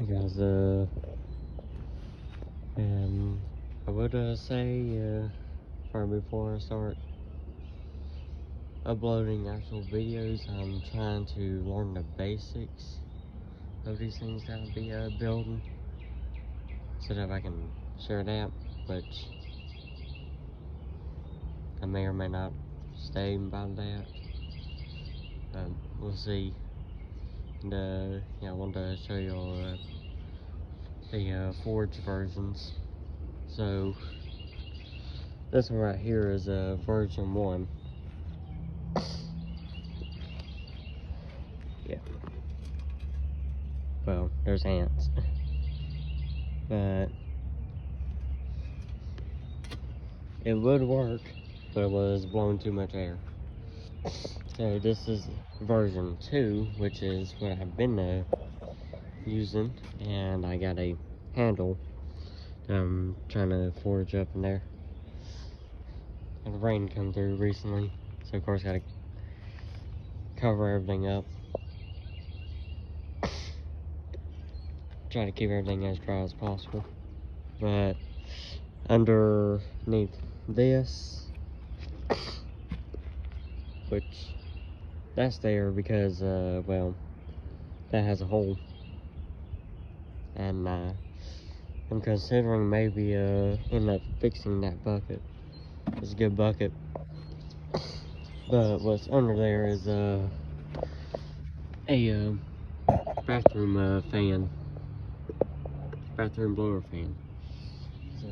Hey guys, I would say, before I start uploading actual videos, I'm trying to learn the basics of these things that I'll be building, so that I can share that, which I may or may not stay by that. We'll see. And yeah, I wanted to show y'all the Forge versions. So this one right here is version 1. Yeah. Well, there's ants. But it would work, but it was blowing too much air. So this is version 2, which is what I've been using, and I got a handle that I'm trying to forge up in there. And the rain come through recently, so of course gotta cover everything up. Try to keep everything as dry as possible. But underneath this, which that's there because well, that has a hole, and I'm considering maybe end up fixing that bucket. It's a good bucket, but what's under there is a bathroom fan, bathroom blower fan. So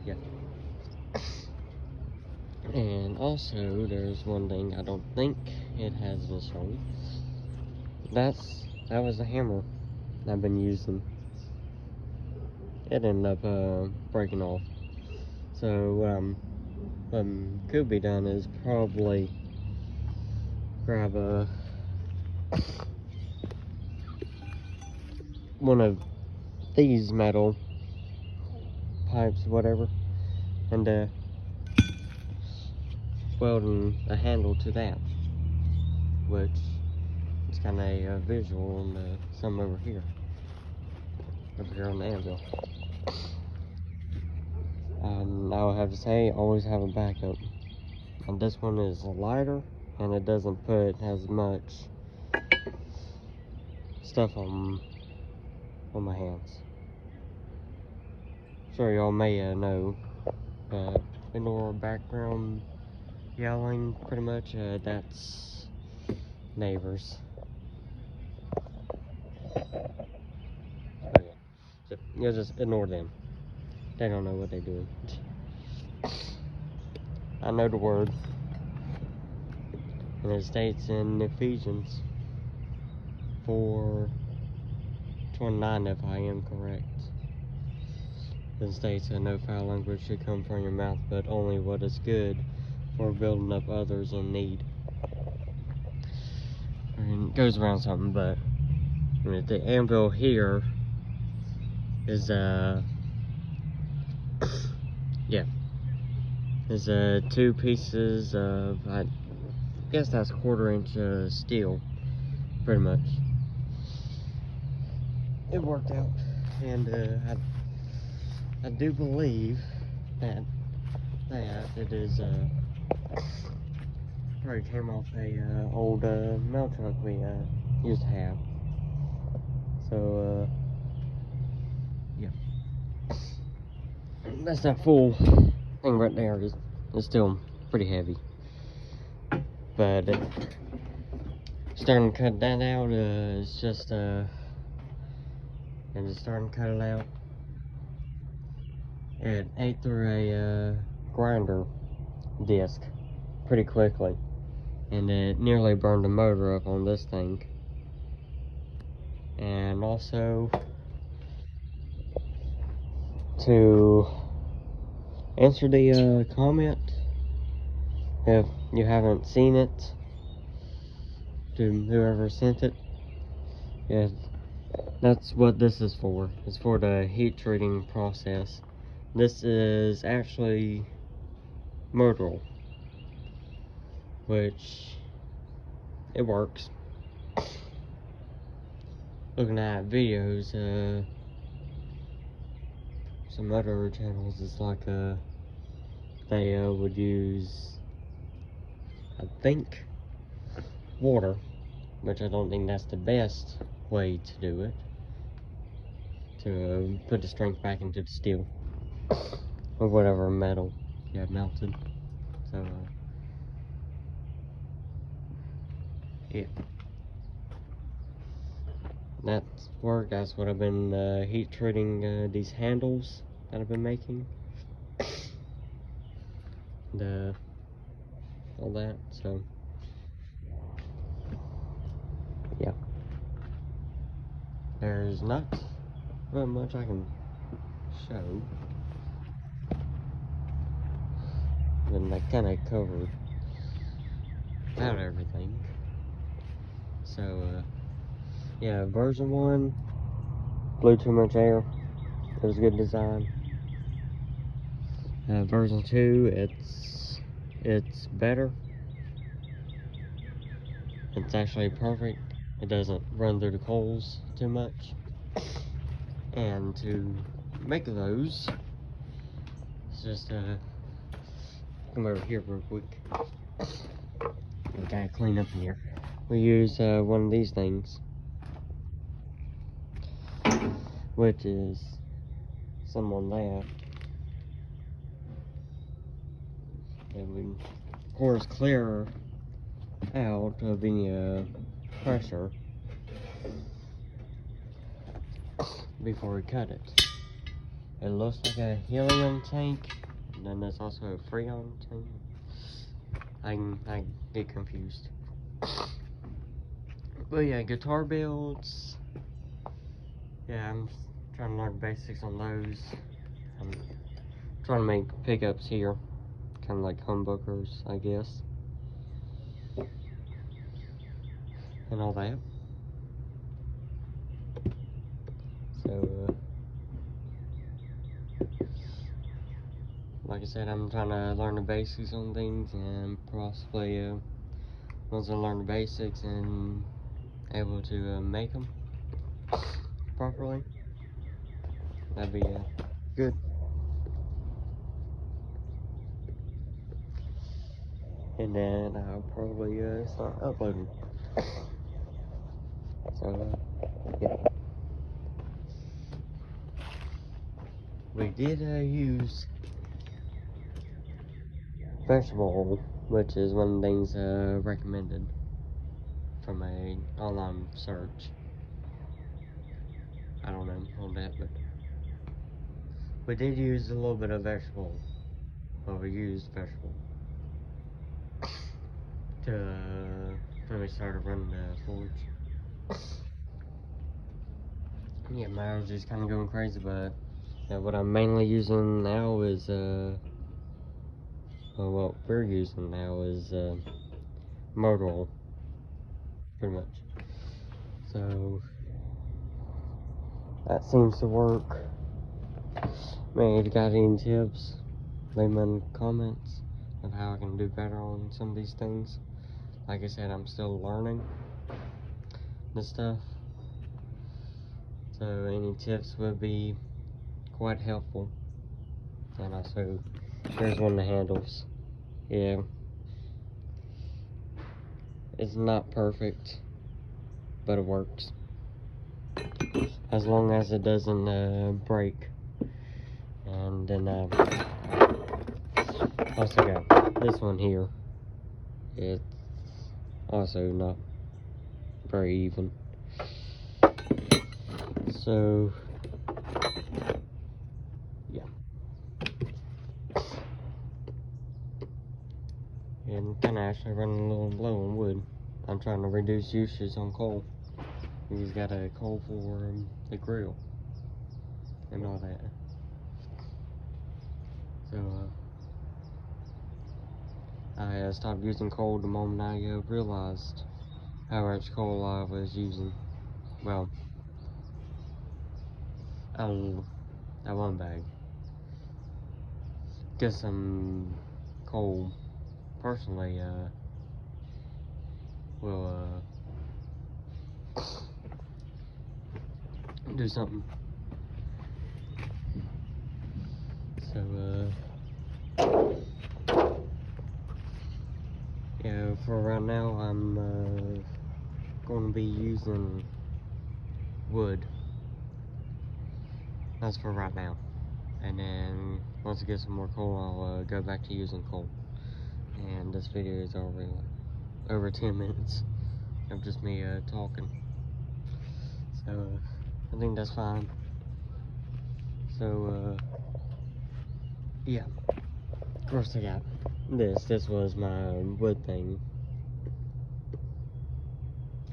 yeah. And also there's one thing I don't think it has been shown. That was the hammer I've been using. It ended up breaking off. So what could be done is probably grab one of these metal pipes, whatever, and welding a handle to that, which is kind of a visual on some over here on the anvil. I would have to say, always have a backup. And this one is lighter, and it doesn't put as much stuff on my hands. Sure, y'all may know, ignore background yelling, pretty much. That's neighbors. So, yeah, you just ignore them. They don't know what they're doing. I know the word, and it states in Ephesians 4:29, if I am correct. It states that no foul language should come from your mouth, but only what is good for building up others in need. And it goes around something, but the anvil here is yeah, is 2 pieces of, I guess that's 1/4 inch steel, pretty much. It worked out, and I do believe that it is probably came off a old mail truck we used to have. So yeah, that's that full thing right there. It's still pretty heavy, but starting to cut that out. It's just and just starting to cut it out. It ate through a grinder disc pretty quickly, and it nearly burned the motor up on this thing. And also, to answer the comment, if you haven't seen it, to whoever sent it, yeah, that's what this is for. It's for the heat treating process. This is actually modal, which it works. looking at videos, some other channels, it's like they would use, I think, water, which I don't think that's the best way to do it, to put the strength back into the steel or whatever metal you have melted. So yeah, that's work. That's what I've been heat treating these handles that I've been making, all that. So yeah, there's not very much I can show, and I kind of covered about everything. So yeah, version 1 blew too much air. It was a good design. Version 2, it's better. It's actually perfect. It doesn't run through the coals too much. And to make those, it's just come over here real quick. We gotta clean up here. We use one of these things, which is some on that. And we, of course, clear out of any pressure before we cut it. It looks like a helium tank, and then there's also a freon tank. I get confused. But yeah, guitar builds. Yeah, I'm trying to learn basics on those. I'm trying to make pickups here, kind of like humbuckers, I guess, and all that. So, like I said, I'm trying to learn the basics on things, and possibly once I learn the basics and able to make them properly, that'd be good. And then I'll probably start uploading. So yeah, we did use vegetable oil, which is one of the things recommended from a online search. I don't know on that, but we did use a little bit of vegetable. Well, we used vegetable to when we started running the forge. Yeah, my allergies kind of going crazy, but yeah, what I'm mainly using now is well, what we're using now is motor oil, pretty much. So that seems to work. Man, if you got any tips, leave them in the comments of how I can do better on some of these things. Like I said, I'm still learning this stuff, so any tips would be quite helpful. And also, here's one of the handles. Yeah, it's not perfect, but it works, as long as it doesn't break. And then also got this one here. It's also not very even. So yeah, and kind of actually running a little low on wood. I'm trying to reduce usage on coal. He's got a coal for the grill and all that. So I stopped using coal the moment I realized how much coal I was using. Well, that one bag. Get some coal. Personally, will do something. So, yeah, for right now, I'm going to be using wood. That's for right now. And then once I get some more coal, I'll go back to using coal. And this video is already like over 10 minutes of just me talking. So I think that's fine. So yeah. Of course I got this. This was my wood thing.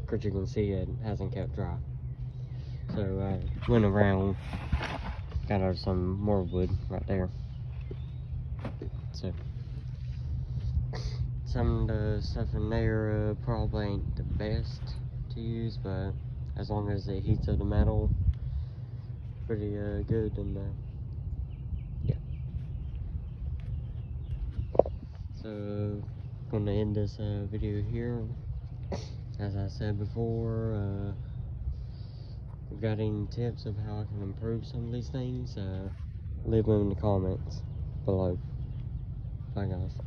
Of course you can see it hasn't kept dry. So I went around, got out some more wood right there. So some of the stuff in there probably ain't the best to use, but as long as it heats up the metal pretty good, and yeah. So gonna end this video here. As I said before, if you got any tips of how I can improve some of these things, leave them in the comments below. Bye guys.